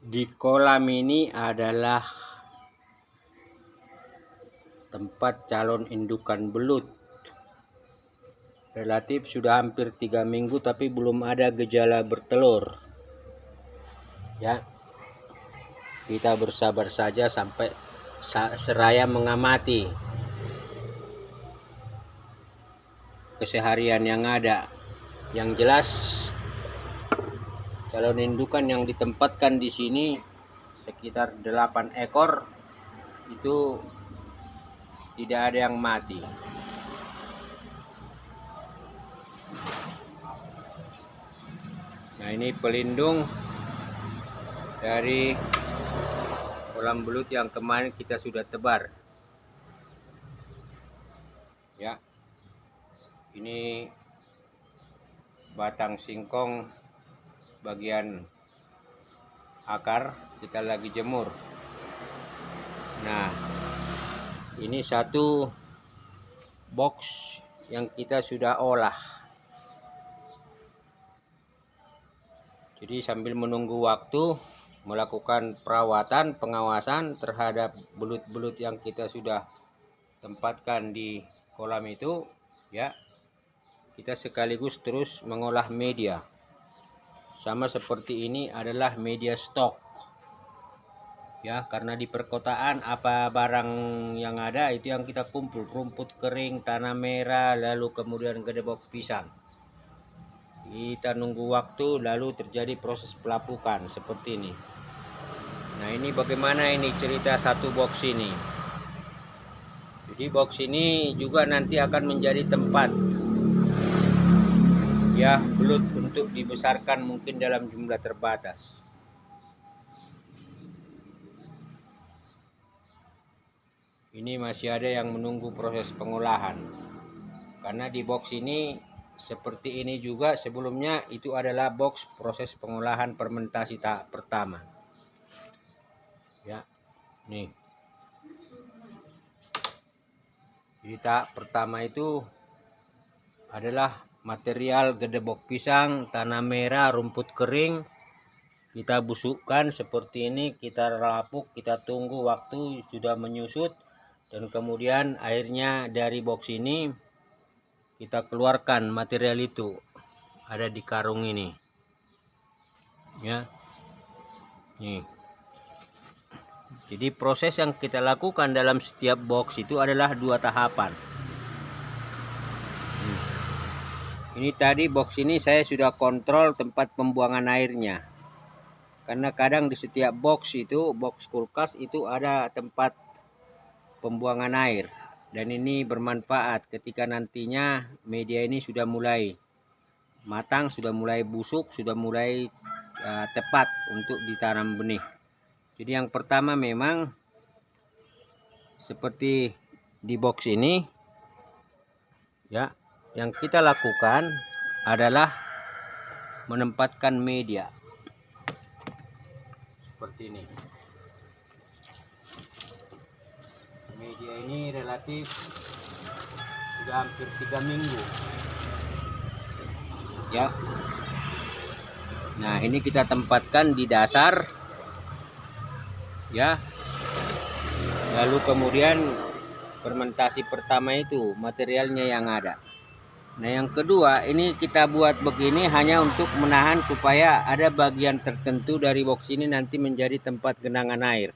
Di kolam ini adalah tempat calon indukan belut. Relatif sudah hampir 3 minggu tapi belum ada gejala bertelur. Ya, kita bersabar saja sampai seraya mengamati keseharian yang ada. Yang jelas calon indukan yang ditempatkan di sini sekitar 8 ekor itu tidak ada yang mati. Nah, ini pelindung dari kolam belut yang kemarin kita sudah tebar. Ya, ini batang singkong bagian akar kita lagi jemur. Nah, ini satu box yang kita sudah olah. Jadi sambil menunggu waktu melakukan perawatan pengawasan terhadap belut-belut yang kita sudah tempatkan di kolam itu, ya, kita sekaligus terus mengolah media. Sama seperti ini adalah media stok. Ya, karena di perkotaan apa barang yang ada itu yang kita kumpul, rumput kering, tanah merah, lalu kemudian gedebok pisang. Kita nunggu waktu lalu terjadi proses pelapukan seperti ini. Nah, ini bagaimana ini cerita satu box ini. Jadi box ini juga nanti akan menjadi tempat ya belut untuk dibesarkan mungkin dalam jumlah terbatas. Ini masih ada yang menunggu proses pengolahan. Karena di box ini seperti ini juga sebelumnya itu adalah box proses pengolahan fermentasi tahap pertama. Ya, nih. Jadi tahap pertama itu adalah material gedebok pisang, tanah merah, rumput kering. Kita busukkan seperti ini, kita lapuk, kita tunggu waktu sudah menyusut. Dan kemudian airnya dari box ini kita keluarkan material itu. Ada di karung ini. Ya. Nih. Jadi proses yang kita lakukan dalam setiap box itu adalah 2 tahapan. Ini tadi box ini saya sudah kontrol tempat pembuangan airnya. Karena kadang di setiap box itu, box kulkas itu ada tempat pembuangan air. Dan ini bermanfaat ketika nantinya media ini sudah mulai matang, sudah mulai busuk, sudah mulai tepat untuk ditanam benih. Jadi yang pertama memang seperti di box ini, ya, yang kita lakukan adalah menempatkan media seperti ini. Media ini relatif sudah hampir 3 minggu. Ya. Nah, ini kita tempatkan di dasar. Ya. Lalu kemudian fermentasi pertama itu materialnya yang ada. Nah, yang kedua ini kita buat begini hanya untuk menahan supaya ada bagian tertentu dari box ini nanti menjadi tempat genangan air.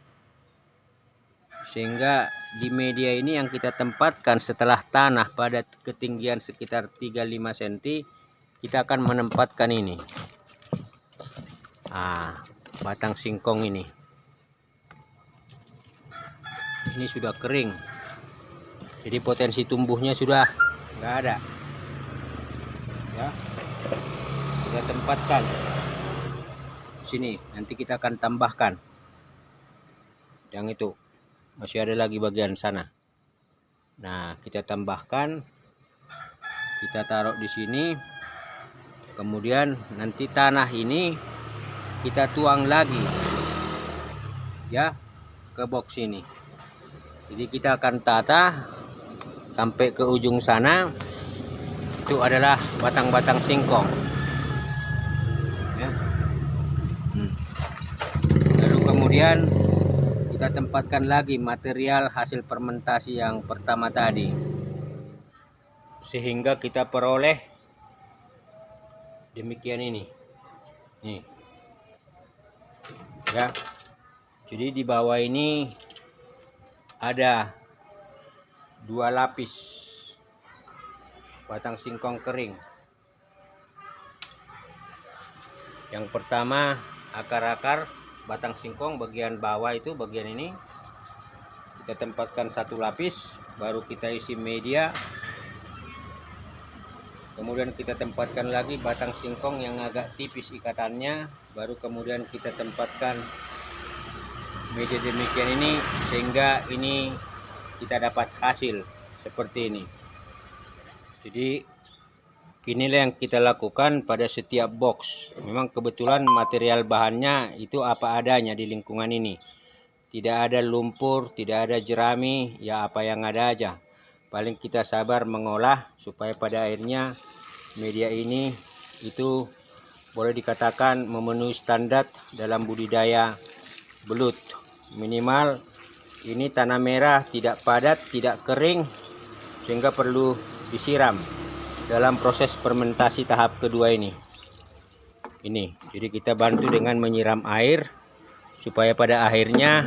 Sehingga di media ini yang kita tempatkan setelah tanah pada ketinggian sekitar 3-5 cm, kita akan menempatkan ini. Batang singkong ini. Ini sudah kering. Jadi potensi tumbuhnya sudah nggak ada. Ya. Kita tempatkan sini. Nanti kita akan tambahkan. Yang itu. Masih ada lagi bagian sana. Nah, kita tambahkan, kita taruh di sini. Kemudian nanti tanah ini kita tuang lagi, ya, ke box ini. Jadi kita akan tata sampai ke ujung sana. Itu adalah batang-batang singkong. Ya. kemudian kita tempatkan lagi material hasil fermentasi yang pertama tadi, sehingga kita peroleh demikian ini nih ya. Jadi di bawah ini ada 2 lapis batang singkong kering. Yang pertama akar-akar batang singkong bagian bawah itu, bagian ini kita tempatkan 1 lapis, baru kita isi media. Kemudian kita tempatkan lagi batang singkong yang agak tipis ikatannya, baru kemudian kita tempatkan media demikian ini, sehingga ini kita dapat hasil seperti ini. Jadi inilah yang kita lakukan pada setiap box. Memang kebetulan material bahannya itu apa adanya di lingkungan ini. Tidak ada lumpur, tidak ada jerami, ya apa yang ada aja. Paling kita sabar mengolah supaya pada akhirnya media ini itu boleh dikatakan memenuhi standar dalam budidaya belut. Minimal ini tanah merah, tidak padat, tidak kering, sehingga perlu disiram dalam proses fermentasi tahap kedua ini. Jadi kita bantu dengan menyiram air supaya pada akhirnya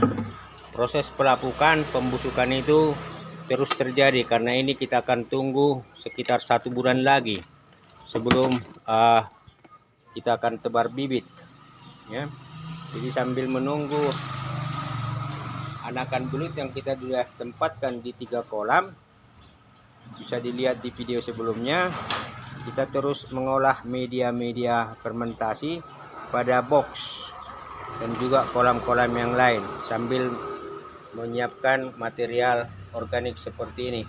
proses pelapukan pembusukan itu terus terjadi, karena ini kita akan tunggu sekitar 1 bulan lagi sebelum kita akan tebar bibit ya. Jadi sambil menunggu anakan belut yang kita sudah tempatkan di 3 kolam, bisa dilihat di video sebelumnya, kita terus mengolah media-media fermentasi pada box dan juga kolam-kolam yang lain sambil menyiapkan material organik seperti ini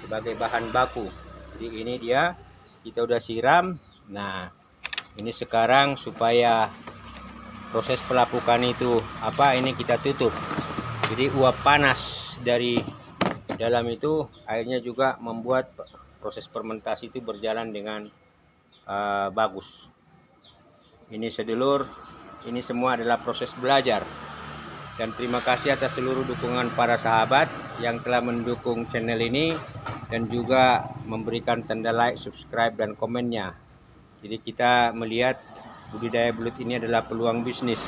sebagai bahan baku. Jadi ini dia, kita udah siram. Nah ini sekarang supaya proses pelapukan itu ini kita tutup. Jadi uap panas dari dalam itu airnya juga membuat proses fermentasi itu berjalan dengan bagus. Ini sedulur, ini semua adalah proses belajar. Dan terima kasih atas seluruh dukungan para sahabat yang telah mendukung channel ini dan juga memberikan tanda like, subscribe, dan komennya. Jadi kita melihat budidaya belut ini adalah peluang bisnis,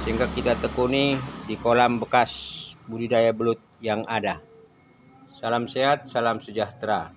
sehingga kita tekuni di kolam bekas budidaya belut yang ada. Salam sehat, salam sejahtera.